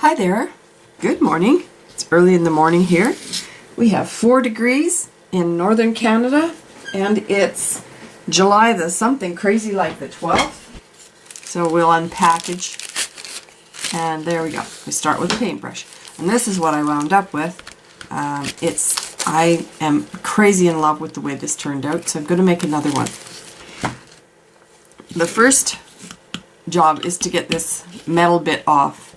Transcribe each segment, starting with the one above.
Hi there. Good morning. It's early in the morning here. We have 4 degrees in northern Canada and it's July the something crazy like the 12th. So we'll unpackage and there we go. We start with a paintbrush. And this is what I wound up with. I am crazy in love with the way this turned out, so I'm going to make another one. The first job is to get this metal bit off.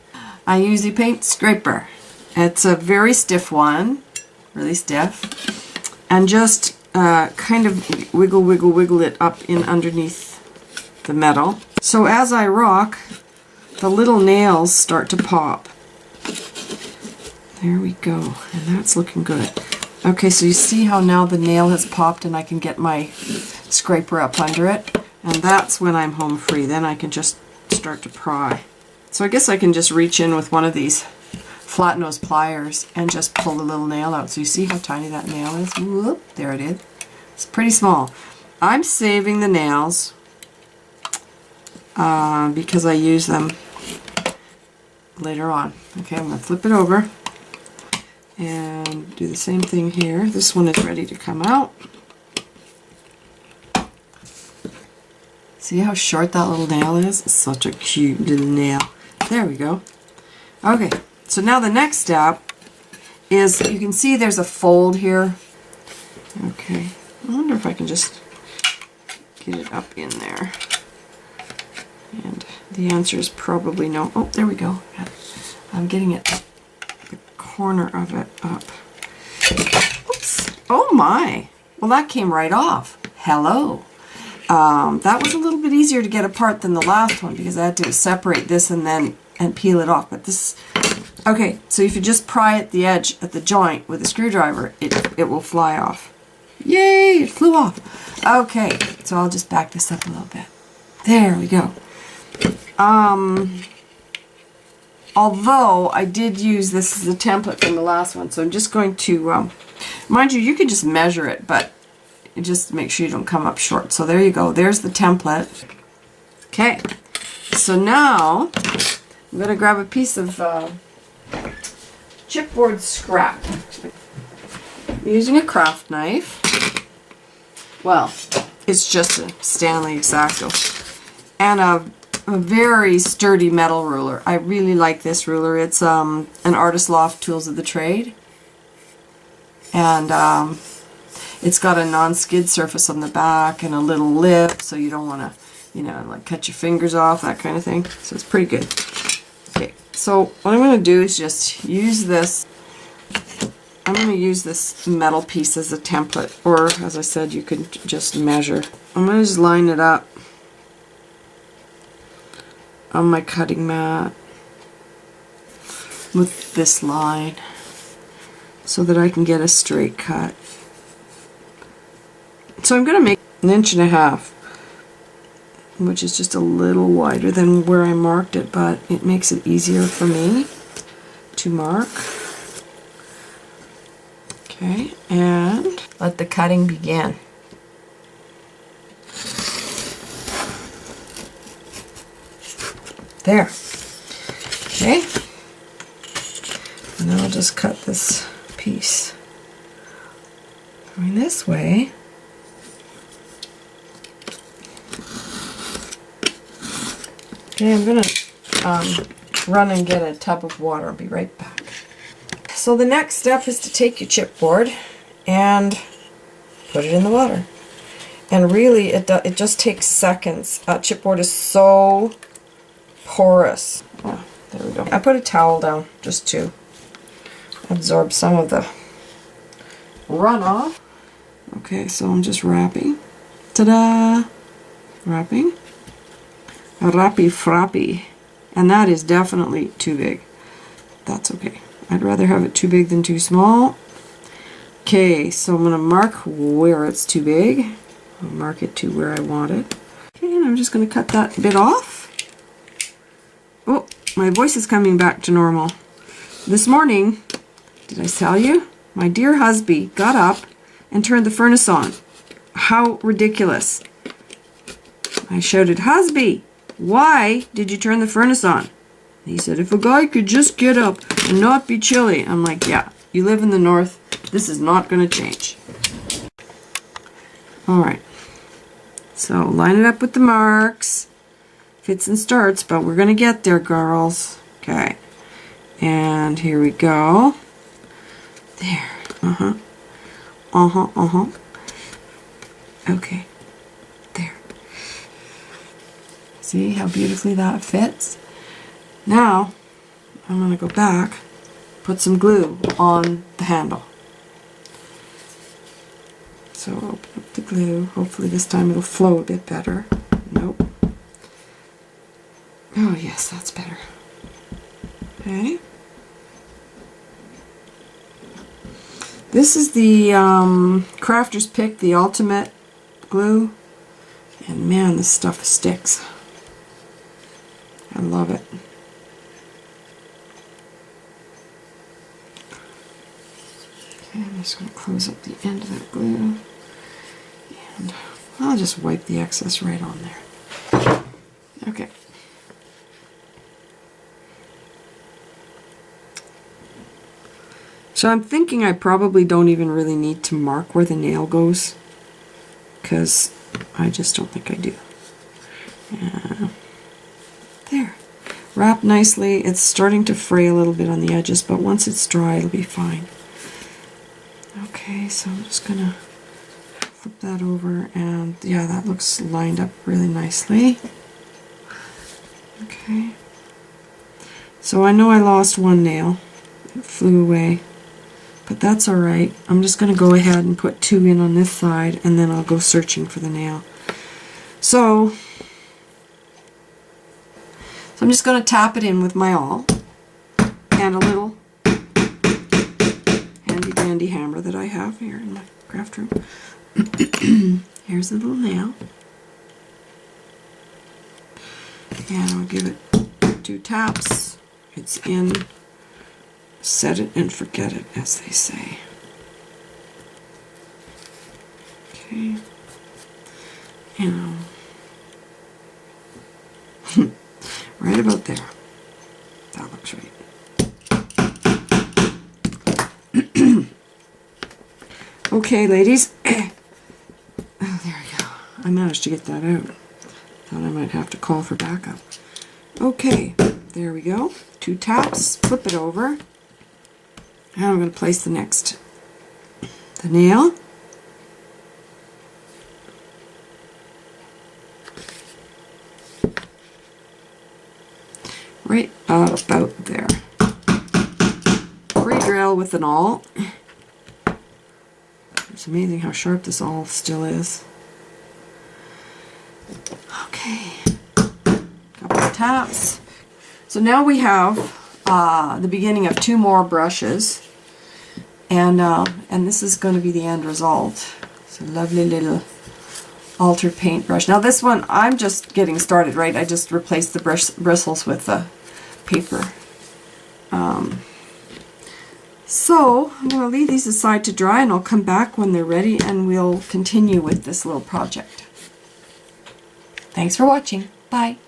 I use a paint scraper. It's a very stiff one, really stiff, and just kind of wiggle it up in underneath the metal. So as I rock, the little nails start to pop. There we go, and that's looking good. Okay, so you see how now the nail has popped and I can get my scraper up under it, and that's when I'm home free. Then I can just start to pry. So I guess I can just reach in with one of these flat nose pliers and just pull the little nail out. So you see how tiny that nail is? Whoop, there it is. It's pretty small. I'm saving the nails because I use them later on. Okay, I'm going to flip it over and do the same thing here. This one is ready to come out. See how short that little nail is? It's such a cute little nail. There we go. Okay, so now the next step is, you can see there's a fold here. Okay, I wonder if I can just get it up in there. And the answer is probably no. Oh, there we go. I'm getting it up, the corner of it up. Oops. Oh my! Well, that came right off. Hello. That was a little bit easier to get apart than the last one because I had to separate this and peel it off. But this, okay, so if you just pry at the edge, at the joint with a screwdriver, it will fly off. Yay, it flew off. Okay, so I'll just back this up a little bit. There we go. Although I did use this as a template from the last one, so I'm just going to, mind you, you could just measure it, but just make sure you don't come up short. So there you go. There's the template. Okay. So now I'm going to grab a piece of chipboard scrap. I'm using a craft knife. Well, it's just a Stanley X-Acto. And a very sturdy metal ruler. I really like this ruler. It's an Artist Loft Tools of the Trade. And it's got a non-skid surface on the back and a little lip, so you don't want to, you know, like cut your fingers off, that kind of thing. So it's pretty good. Okay, so what I'm going to do is just use this. I'm going to use this metal piece as a template, or as I said, you could just measure. I'm going to just line it up on my cutting mat with this line so that I can get a straight cut. So I'm going to make 1.5 inches, which is just a little wider than where I marked it, but it makes it easier for me to mark. Okay, and let the cutting begin. There. Okay. And then I'll just cut this piece going this way. Okay, I'm going to run and get a tub of water. I'll be right back. So the next step is to take your chipboard and put it in the water. And really, it just takes seconds. Chipboard is so porous. Oh, there we go. I put a towel down just to absorb some of the runoff. Okay, so I'm just wrapping. Ta-da! Wrapping. Rappy frappy, and that is definitely too big. That's okay. I'd rather have it too big than too small. Okay, so I'm going to mark where it's too big. I'll mark it to where I want it. Okay, and I'm just going to cut that bit off. Oh, my voice is coming back to normal. This morning, did I tell you? My dear husband got up and turned the furnace on. How ridiculous. I shouted, "Husband, why did you turn the furnace on?" He said, if a guy could just get up and not be chilly. I'm like, yeah, you live in the north. This is not going to change. Alright. So line it up with the marks. Fits and starts, but we're going to get there, girls. Okay. And here we go. There. Uh-huh. Uh-huh, uh-huh. Okay. There. See how beautifully that fits? Now, I'm going to go back, put some glue on the handle. So open up the glue. Hopefully this time it'll flow a bit better. Nope. Oh yes, that's better. Okay. This is the Crafter's Pick, the ultimate glue. And man, this stuff sticks. I love it. Okay, I'm just going to close up the end of that glue. And I'll just wipe the excess right on there. Okay. So I'm thinking I probably don't even really need to mark where the nail goes, because I just don't think I do. There. Wrap nicely. It's starting to fray a little bit on the edges, but once it's dry it'll be fine. Okay, so I'm just going to flip that over, and yeah, that looks lined up really nicely. Okay. So I know I lost one nail. It flew away. But that's alright. I'm just going to go ahead and put 2 in on this side, and then I'll go searching for the nail. So I'm just going to tap it in with my awl and a little handy dandy hammer that I have here in my craft room. Here's the little nail. And I'll give it 2 taps. It's in. Set it and forget it, as they say. Okay. And right about there. That looks right. Okay, ladies. Oh, there we go. I managed to get that out. Thought I might have to call for backup. Okay, there we go. 2 taps, flip it over. Now I'm going to place the nail. Right about there. Pre-drill with an awl. It's amazing how sharp this awl still is. Okay. Couple of taps. So now we have the beginning of 2 more brushes. And this is going to be the end result. It's a lovely little altered paintbrush. Now this one, I'm just getting started, right? I just replaced the bristles with the paper. So I'm going to leave these aside to dry, and I'll come back when they're ready and we'll continue with this little project. Thanks for watching. Bye.